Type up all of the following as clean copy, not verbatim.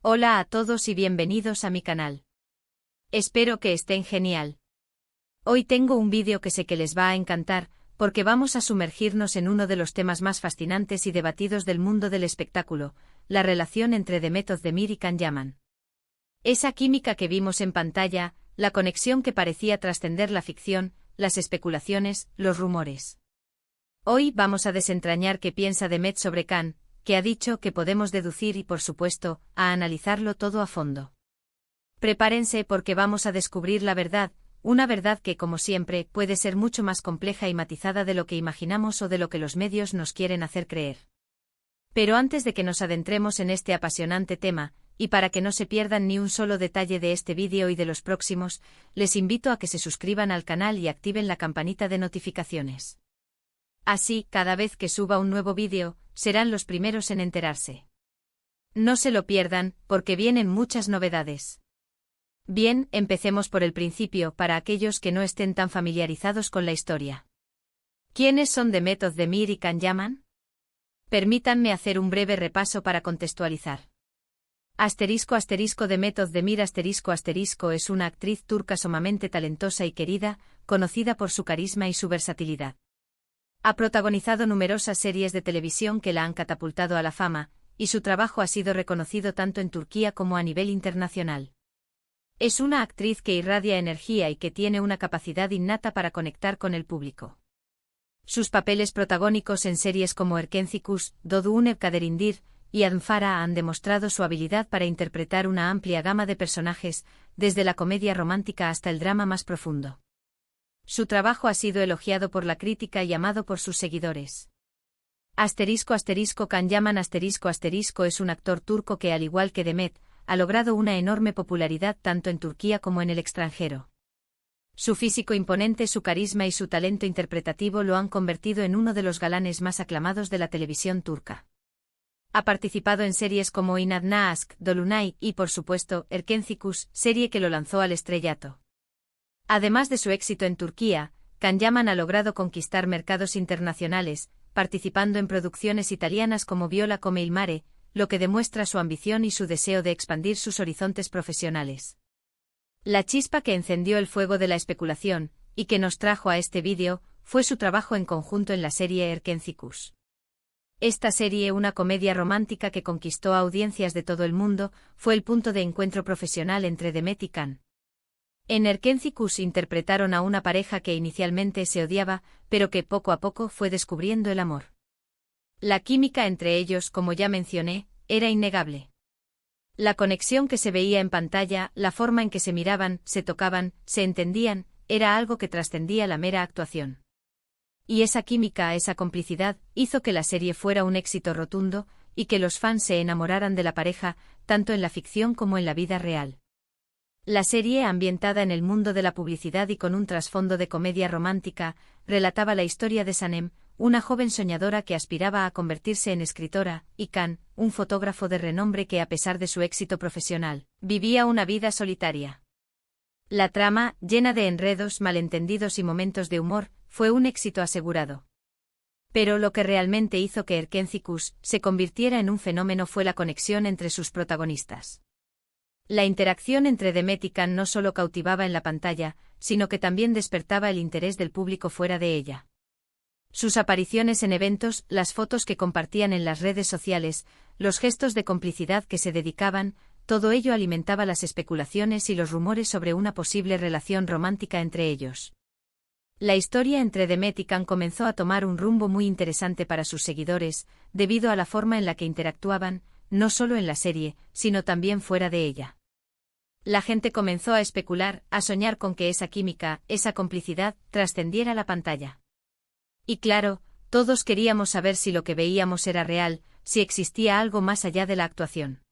Hola a todos y bienvenidos a mi canal. Espero que estén genial. Hoy tengo un vídeo que sé que les va a encantar, porque vamos a sumergirnos en uno de los temas más fascinantes y debatidos del mundo del espectáculo, la relación entre Demet Özdemir y Can Yaman. Esa química que vimos en pantalla, la conexión que parecía trascender la ficción, las especulaciones, los rumores. Hoy vamos a desentrañar qué piensa Demet sobre Can, que ha dicho que podemos deducir y por supuesto, a analizarlo todo a fondo. Prepárense porque vamos a descubrir la verdad, una verdad que como siempre puede ser mucho más compleja y matizada de lo que imaginamos o de lo que los medios nos quieren hacer creer. Pero antes de que nos adentremos en este apasionante tema, y para que no se pierdan ni un solo detalle de este vídeo y de los próximos, les invito a que se suscriban al canal y activen la campanita de notificaciones. Así, cada vez que suba un nuevo vídeo, serán los primeros en enterarse. No se lo pierdan, porque vienen muchas novedades. Bien, empecemos por el principio para aquellos que no estén tan familiarizados con la historia. ¿Quiénes son Demet Özdemir y Can Yaman? Permítanme hacer un breve repaso para contextualizar. Demet Özdemir es una actriz turca sumamente talentosa y querida, conocida por su carisma y su versatilidad. Ha protagonizado numerosas series de televisión que la han catapultado a la fama, y su trabajo ha sido reconocido tanto en Turquía como a nivel internacional. Es una actriz que irradia energía y que tiene una capacidad innata para conectar con el público. Sus papeles protagónicos en series como Erkenci Kuş, Doğduğun Kaderindir y Adnfara han demostrado su habilidad para interpretar una amplia gama de personajes, desde la comedia romántica hasta el drama más profundo. Su trabajo ha sido elogiado por la crítica y amado por sus seguidores. Can Yaman es un actor turco que, al igual que Demet, ha logrado una enorme popularidad tanto en Turquía como en el extranjero. Su físico imponente, su carisma y su talento interpretativo lo han convertido en uno de los galanes más aclamados de la televisión turca. Ha participado en series como İnadına Aşk, Dolunay y, por supuesto, Erkenci Kuş, serie que lo lanzó al estrellato. Además de su éxito en Turquía, Can Yaman ha logrado conquistar mercados internacionales, participando en producciones italianas como Viola come il mare, lo que demuestra su ambición y su deseo de expandir sus horizontes profesionales. La chispa que encendió el fuego de la especulación, y que nos trajo a este vídeo, fue su trabajo en conjunto en la serie Erkenci Kuş. Esta serie, una comedia romántica que conquistó a audiencias de todo el mundo, fue el punto de encuentro profesional entre Demet y Can. En Erkenci Kuş interpretaron a una pareja que inicialmente se odiaba, pero que poco a poco fue descubriendo el amor. La química entre ellos, como ya mencioné, era innegable. La conexión que se veía en pantalla, la forma en que se miraban, se tocaban, se entendían, era algo que trascendía la mera actuación. Y esa química, esa complicidad, hizo que la serie fuera un éxito rotundo, y que los fans se enamoraran de la pareja, tanto en la ficción como en la vida real. La serie, ambientada en el mundo de la publicidad y con un trasfondo de comedia romántica, relataba la historia de Sanem, una joven soñadora que aspiraba a convertirse en escritora, y Can, un fotógrafo de renombre que, a pesar de su éxito profesional, vivía una vida solitaria. La trama, llena de enredos, malentendidos y momentos de humor, fue un éxito asegurado. Pero lo que realmente hizo que Erkenci Kuş se convirtiera en un fenómeno fue la conexión entre sus protagonistas. La interacción entre Demet y Can no solo cautivaba en la pantalla, sino que también despertaba el interés del público fuera de ella. Sus apariciones en eventos, las fotos que compartían en las redes sociales, los gestos de complicidad que se dedicaban, todo ello alimentaba las especulaciones y los rumores sobre una posible relación romántica entre ellos. La historia entre Demet y Can comenzó a tomar un rumbo muy interesante para sus seguidores, debido a la forma en la que interactuaban, no solo en la serie, sino también fuera de ella. La gente comenzó a especular, a soñar con que esa química, esa complicidad, trascendiera la pantalla. Y claro, todos queríamos saber si lo que veíamos era real, si existía algo más allá de la actuación.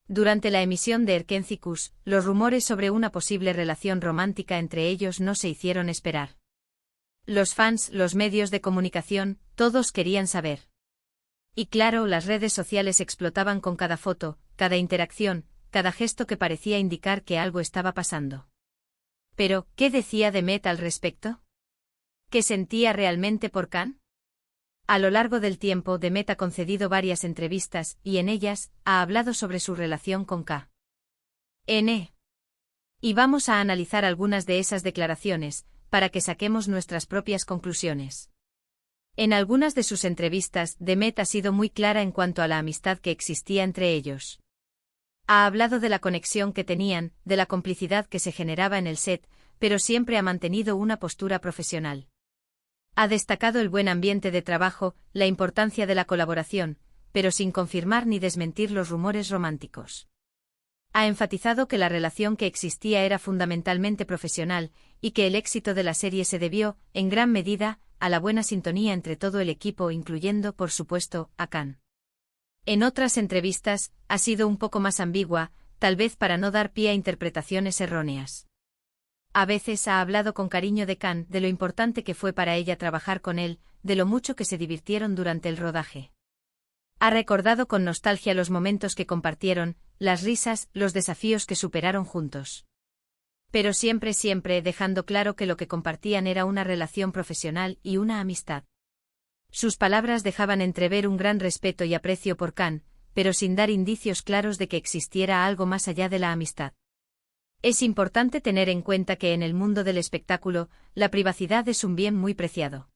Durante la emisión de Erkenci Kuş, los rumores sobre una posible relación romántica entre ellos no se hicieron esperar. Los fans, los medios de comunicación, todos querían saber. Y claro, las redes sociales explotaban con cada foto, cada interacción, cada gesto que parecía indicar que algo estaba pasando. Pero, ¿qué decía Demet al respecto? ¿Qué sentía realmente por Can? A lo largo del tiempo, Demet ha concedido varias entrevistas y en ellas ha hablado sobre su relación con K.N. Y vamos a analizar algunas de esas declaraciones, para que saquemos nuestras propias conclusiones. En algunas de sus entrevistas, Demet ha sido muy clara en cuanto a la amistad que existía entre ellos. Ha hablado de la conexión que tenían, de la complicidad que se generaba en el set, pero siempre ha mantenido una postura profesional. Ha destacado el buen ambiente de trabajo, la importancia de la colaboración, pero sin confirmar ni desmentir los rumores románticos. Ha enfatizado que la relación que existía era fundamentalmente profesional, y que el éxito de la serie se debió, en gran medida, a la buena sintonía entre todo el equipo, incluyendo, por supuesto, a Khan. En otras entrevistas, ha sido un poco más ambigua, tal vez para no dar pie a interpretaciones erróneas. A veces ha hablado con cariño de Khan, de lo importante que fue para ella trabajar con él, de lo mucho que se divirtieron durante el rodaje. Ha recordado con nostalgia los momentos que compartieron, las risas, los desafíos que superaron juntos. Pero siempre dejando claro que lo que compartían era una relación profesional y una amistad. Sus palabras dejaban entrever un gran respeto y aprecio por Khan, pero sin dar indicios claros de que existiera algo más allá de la amistad. Es importante tener en cuenta que en el mundo del espectáculo, la privacidad es un bien muy preciado.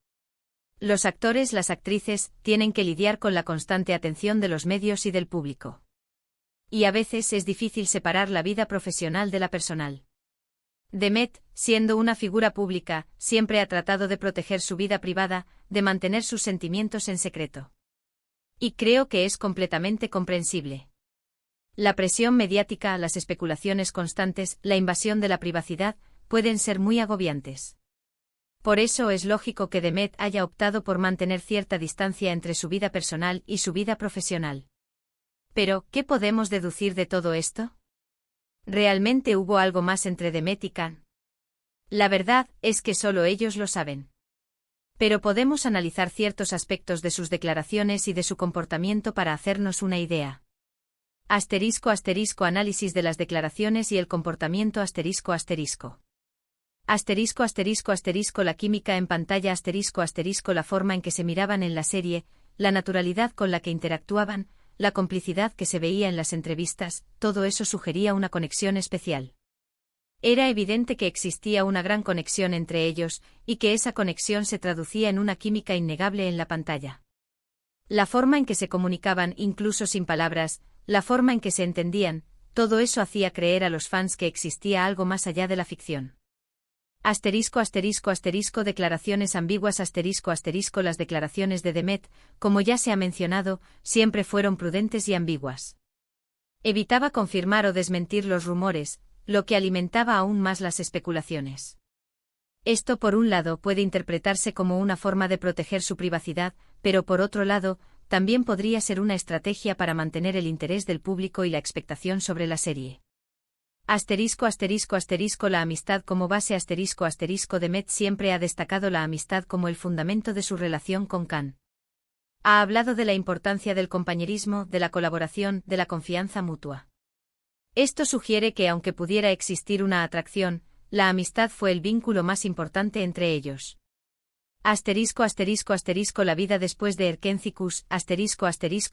Los actores, las actrices, tienen que lidiar con la constante atención de los medios y del público. Y a veces es difícil separar la vida profesional de la personal. Demet, siendo una figura pública, siempre ha tratado de proteger su vida privada, de mantener sus sentimientos en secreto. Y creo que es completamente comprensible. La presión mediática, las especulaciones constantes, la invasión de la privacidad, pueden ser muy agobiantes. Por eso es lógico que Demet haya optado por mantener cierta distancia entre su vida personal y su vida profesional. Pero, ¿qué podemos deducir de todo esto? ¿Realmente hubo algo más entre Demet y Khan? La verdad es que solo ellos lo saben. Pero podemos analizar ciertos aspectos de sus declaraciones y de su comportamiento para hacernos una idea. Análisis de las declaraciones y el comportamiento La química en pantalla la forma en que se miraban en la serie, la naturalidad con la que interactuaban, la complicidad que se veía en las entrevistas, todo eso sugería una conexión especial. Era evidente que existía una gran conexión entre ellos, y que esa conexión se traducía en una química innegable en la pantalla. La forma en que se comunicaban, incluso sin palabras, la forma en que se entendían, todo eso hacía creer a los fans que existía algo más allá de la ficción. Declaraciones ambiguas Las declaraciones de Demet, como ya se ha mencionado, siempre fueron prudentes y ambiguas. Evitaba confirmar o desmentir los rumores, lo que alimentaba aún más las especulaciones. Esto por un lado puede interpretarse como una forma de proteger su privacidad, pero por otro lado, también podría ser una estrategia para mantener el interés del público y la expectación sobre la serie. La amistad como base Demet siempre ha destacado la amistad como el fundamento de su relación con Khan. Ha hablado de la importancia del compañerismo, de la colaboración, de la confianza mutua. Esto sugiere que aunque pudiera existir una atracción, la amistad fue el vínculo más importante entre ellos. La vida después de Erkencis,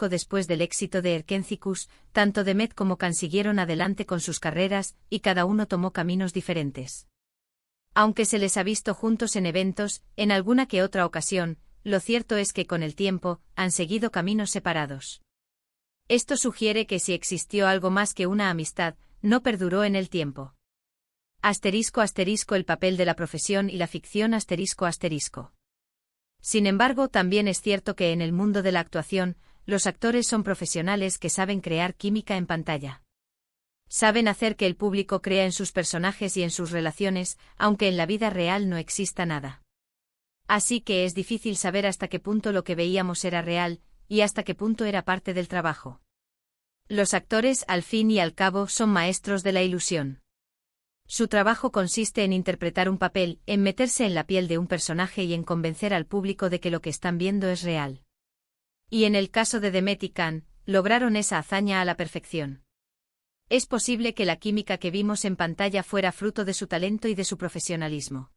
después del éxito de Erkencis, tanto Demet como Khan siguieron adelante con sus carreras, y cada uno tomó caminos diferentes. Aunque se les ha visto juntos en eventos, en alguna que otra ocasión, lo cierto es que con el tiempo, han seguido caminos separados. Esto sugiere que si existió algo más que una amistad, no perduró en el tiempo. El papel de la profesión y la ficción Sin embargo, también es cierto que en el mundo de la actuación, los actores son profesionales que saben crear química en pantalla. Saben hacer que el público crea en sus personajes y en sus relaciones, aunque en la vida real no exista nada. Así que es difícil saber hasta qué punto lo que veíamos era real, y hasta qué punto era parte del trabajo. Los actores, al fin y al cabo, son maestros de la ilusión. Su trabajo consiste en interpretar un papel, en meterse en la piel de un personaje y en convencer al público de que lo que están viendo es real. Y en el caso de Demet y Khan, lograron esa hazaña a la perfección. Es posible que la química que vimos en pantalla fuera fruto de su talento y de su profesionalismo.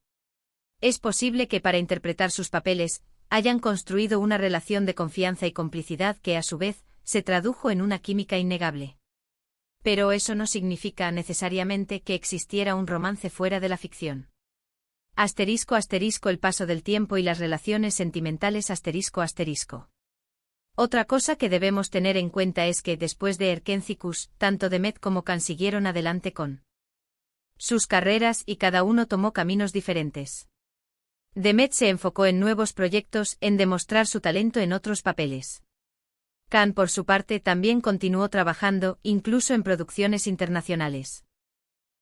Es posible que para interpretar sus papeles, hayan construido una relación de confianza y complicidad que a su vez se tradujo en una química innegable. Pero eso no significa necesariamente que existiera un romance fuera de la ficción. *** El paso del tiempo y las relaciones sentimentales ***. Otra cosa que debemos tener en cuenta es que después de Erkenci-Kuş, tanto Demet como Can siguieron adelante con sus carreras y cada uno tomó caminos diferentes. Demet se enfocó en nuevos proyectos, en demostrar su talento en otros papeles. Can, por su parte, también continuó trabajando, incluso en producciones internacionales.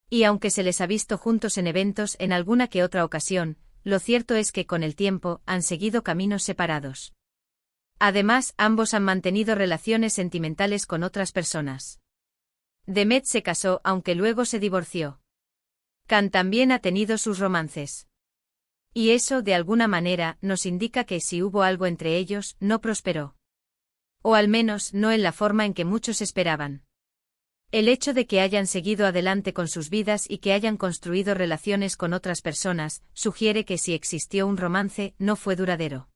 Y aunque se les ha visto juntos en eventos en alguna que otra ocasión, lo cierto es que con el tiempo han seguido caminos separados. Además, ambos han mantenido relaciones sentimentales con otras personas. Demet se casó, aunque luego se divorció. Can también ha tenido sus romances. Y eso, de alguna manera, nos indica que si hubo algo entre ellos, no prosperó. O al menos no en la forma en que muchos esperaban. El hecho de que hayan seguido adelante con sus vidas y que hayan construido relaciones con otras personas, sugiere que si existió un romance, no fue duradero.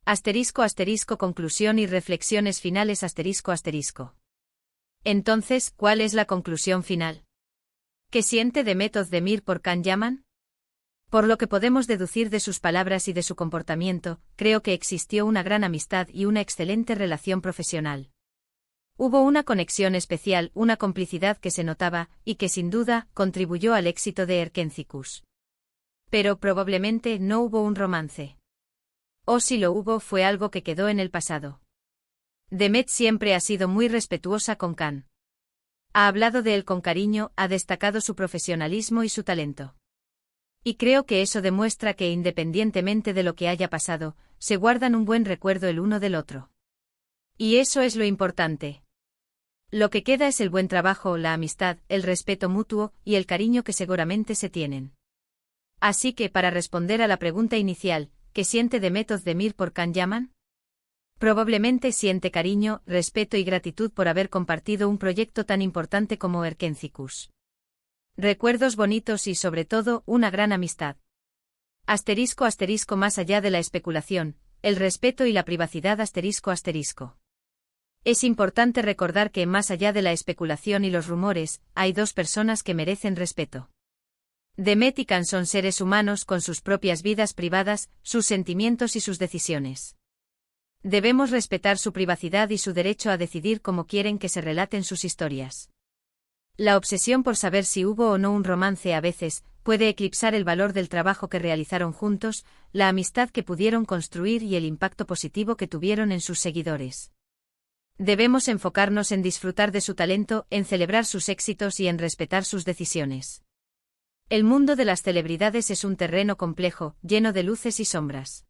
*** Conclusión y reflexiones finales ***. Entonces, ¿cuál es la conclusión final? ¿Qué siente Demet Özdemir por Can Yaman? Por lo que podemos deducir de sus palabras y de su comportamiento, creo que existió una gran amistad y una excelente relación profesional. Hubo una conexión especial, una complicidad que se notaba, y que sin duda, contribuyó al éxito de Erkenci-Kuş. Pero probablemente no hubo un romance. O si lo hubo, fue algo que quedó en el pasado. Demet siempre ha sido muy respetuosa con Can. Ha hablado de él con cariño, ha destacado su profesionalismo y su talento. Y creo que eso demuestra que independientemente de lo que haya pasado, se guardan un buen recuerdo el uno del otro. Y eso es lo importante. Lo que queda es el buen trabajo, la amistad, el respeto mutuo y el cariño que seguramente se tienen. Así que para responder a la pregunta inicial, ¿qué siente Demet Özdemir por Can Yaman? Probablemente siente cariño, respeto y gratitud por haber compartido un proyecto tan importante como Erkenci-Kuş. Recuerdos bonitos y sobre todo, una gran amistad. *** Más allá de la especulación, el respeto y la privacidad ***. Es importante recordar que más allá de la especulación y los rumores, hay dos personas que merecen respeto. Demet y Can son seres humanos con sus propias vidas privadas, sus sentimientos y sus decisiones. Debemos respetar su privacidad y su derecho a decidir cómo quieren que se relaten sus historias. La obsesión por saber si hubo o no un romance a veces puede eclipsar el valor del trabajo que realizaron juntos, la amistad que pudieron construir y el impacto positivo que tuvieron en sus seguidores. Debemos enfocarnos en disfrutar de su talento, en celebrar sus éxitos y en respetar sus decisiones. El mundo de las celebridades es un terreno complejo, lleno de luces y sombras.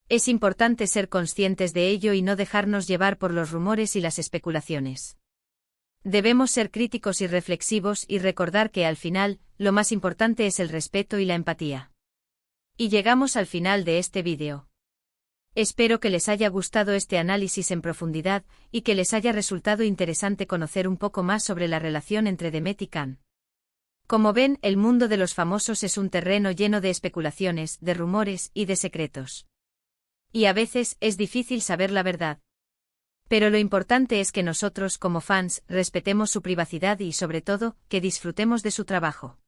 Es importante ser conscientes de ello y no dejarnos llevar por los rumores y las especulaciones. Debemos ser críticos y reflexivos y recordar que al final, lo más importante es el respeto y la empatía. Y llegamos al final de este vídeo. Espero que les haya gustado este análisis en profundidad y que les haya resultado interesante conocer un poco más sobre la relación entre Demet y Can. Como ven, el mundo de los famosos es un terreno lleno de especulaciones, de rumores y de secretos. Y a veces es difícil saber la verdad. Pero lo importante es que nosotros, como fans, respetemos su privacidad y, sobre todo, que disfrutemos de su trabajo.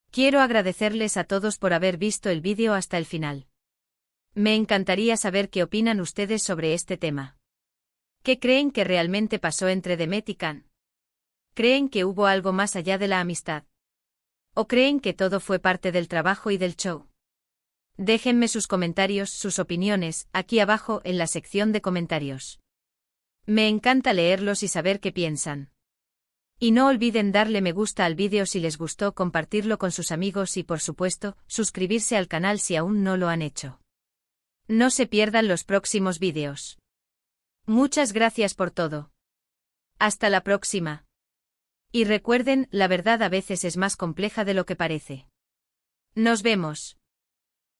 Quiero agradecerles a todos por haber visto el vídeo hasta el final. Me encantaría saber qué opinan ustedes sobre este tema. ¿Qué creen que realmente pasó entre Demet y Can? ¿Creen que hubo algo más allá de la amistad? ¿O creen que todo fue parte del trabajo y del show? Déjenme sus comentarios, sus opiniones, aquí abajo en la sección de comentarios. Me encanta leerlos y saber qué piensan. Y no olviden darle me gusta al vídeo si les gustó, compartirlo con sus amigos y por supuesto, suscribirse al canal si aún no lo han hecho. No se pierdan los próximos vídeos. Muchas gracias por todo. Hasta la próxima. Y recuerden, la verdad a veces es más compleja de lo que parece. Nos vemos.